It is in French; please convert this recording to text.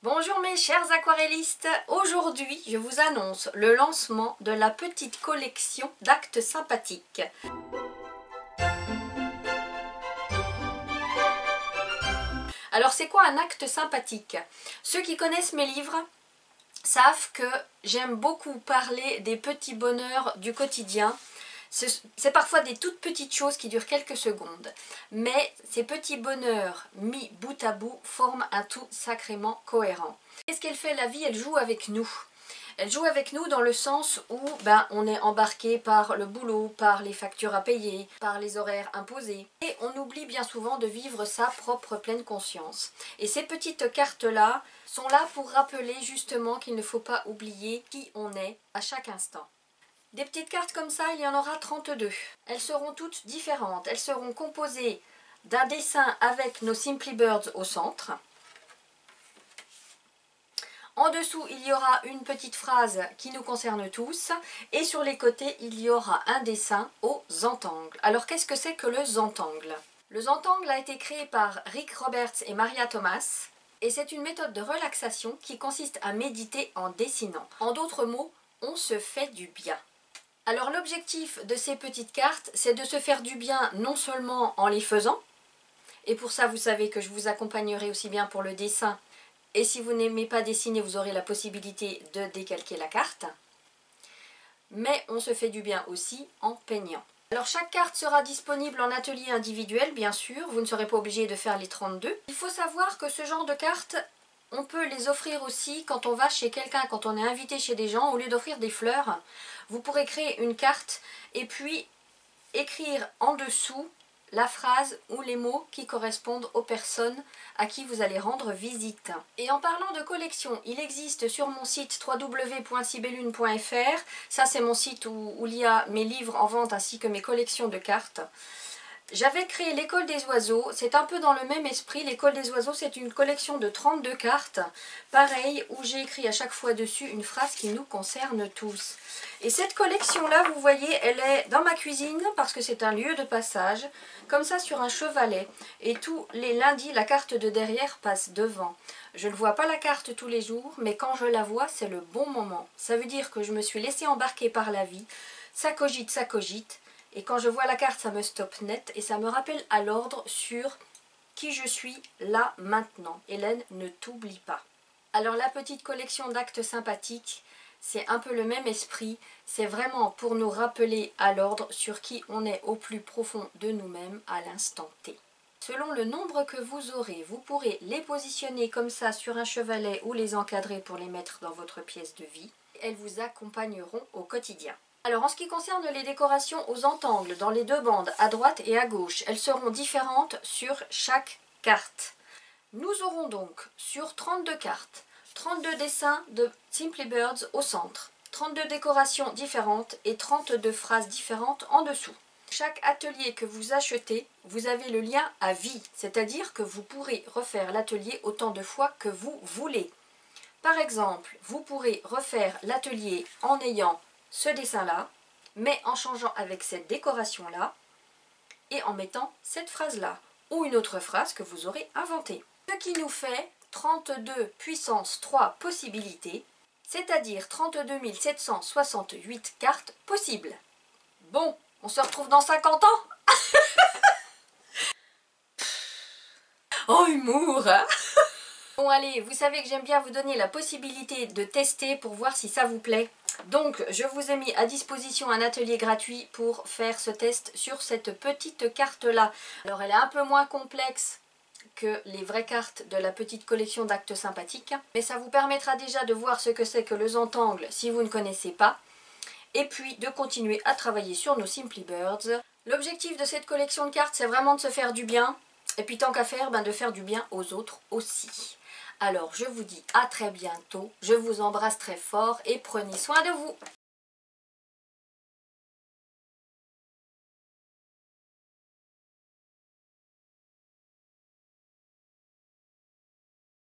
Bonjour mes chers aquarellistes, aujourd'hui je vous annonce le lancement de la petite collection d'actes sympathiques. Alors c'est quoi un acte sympathique? Ceux qui connaissent mes livres savent que j'aime beaucoup parler des petits bonheurs du quotidien. C'est parfois des toutes petites choses qui durent quelques secondes, mais ces petits bonheurs mis bout à bout forment un tout sacrément cohérent. Qu'est-ce qu'elle fait la vie? Elle joue avec nous. Elle joue avec nous dans le sens où on est embarqué par le boulot, par les factures à payer, par les horaires imposés. Et on oublie bien souvent de vivre sa propre pleine conscience. Et ces petites cartes-là sont là pour rappeler justement qu'il ne faut pas oublier qui on est à chaque instant. Des petites cartes comme ça, il y en aura 32. Elles seront toutes différentes. Elles seront composées d'un dessin avec nos Simply Birds au centre. En dessous, il y aura une petite phrase qui nous concerne tous. Et sur les côtés, il y aura un dessin aux Zentangle. Alors, qu'est-ce que c'est que le Zentangle? Le Zentangle a été créé par Rick Roberts et Maria Thomas. Et c'est une méthode de relaxation qui consiste à méditer en dessinant. En d'autres mots, on se fait du bien. Alors l'objectif de ces petites cartes, c'est de se faire du bien non seulement en les faisant, et pour ça vous savez que je vous accompagnerai aussi bien pour le dessin, et si vous n'aimez pas dessiner, vous aurez la possibilité de décalquer la carte, mais on se fait du bien aussi en peignant. Alors chaque carte sera disponible en atelier individuel, bien sûr, vous ne serez pas obligé de faire les 32. Il faut savoir que ce genre de cartes, on peut les offrir aussi quand on va chez quelqu'un, quand on est invité chez des gens, au lieu d'offrir des fleurs, vous pourrez créer une carte et puis écrire en dessous la phrase ou les mots qui correspondent aux personnes à qui vous allez rendre visite. Et en parlant de collection, il existe sur mon site www.sibellune.fr, ça c'est mon site où il y a mes livres en vente ainsi que mes collections de cartes. J'avais créé l'école des oiseaux, c'est un peu dans le même esprit. L'école des oiseaux, c'est une collection de 32 cartes, pareil, où j'ai écrit à chaque fois dessus une phrase qui nous concerne tous. Et cette collection-là, vous voyez, elle est dans ma cuisine parce que c'est un lieu de passage, comme ça sur un chevalet. Et tous les lundis, la carte de derrière passe devant. Je ne vois pas la carte tous les jours, mais quand je la vois, c'est le bon moment. Ça veut dire que je me suis laissée embarquer par la vie. Ça cogite, ça cogite. Et quand je vois la carte, ça me stoppe net et ça me rappelle à l'ordre sur qui je suis là maintenant. Hélène, ne t'oublie pas. Alors la petite collection d'actes sympathiques, c'est un peu le même esprit. C'est vraiment pour nous rappeler à l'ordre sur qui on est au plus profond de nous-mêmes à l'instant T. Selon le nombre que vous aurez, vous pourrez les positionner comme ça sur un chevalet ou les encadrer pour les mettre dans votre pièce de vie. Elles vous accompagneront au quotidien. Alors en ce qui concerne les décorations aux Zentangle, dans les deux bandes, à droite et à gauche, elles seront différentes sur chaque carte. Nous aurons donc sur 32 cartes, 32 dessins de Simply Birds au centre, 32 décorations différentes et 32 phrases différentes en dessous. Chaque atelier que vous achetez, vous avez le lien à vie, c'est-à-dire que vous pourrez refaire l'atelier autant de fois que vous voulez. Par exemple, vous pourrez refaire l'atelier en ayant ce dessin-là, mais en changeant avec cette décoration-là et en mettant cette phrase-là ou une autre phrase que vous aurez inventée. Ce qui nous fait 32 puissance 3 possibilités, c'est-à-dire 32 768 cartes possibles. Bon, on se retrouve dans 50 ans. Oh, humour. Bon allez, vous savez que j'aime bien vous donner la possibilité de tester pour voir si ça vous plaît. Donc je vous ai mis à disposition un atelier gratuit pour faire ce test sur cette petite carte là. Alors elle est un peu moins complexe que les vraies cartes de la petite collection d'actes sympathiques, mais ça vous permettra déjà de voir ce que c'est que le Zentangle si vous ne connaissez pas, et puis de continuer à travailler sur nos Simply Birds. L'objectif de cette collection de cartes, c'est vraiment de se faire du bien, et puis tant qu'à faire, de faire du bien aux autres aussi. Alors je vous dis à très bientôt, je vous embrasse très fort et prenez soin de vous.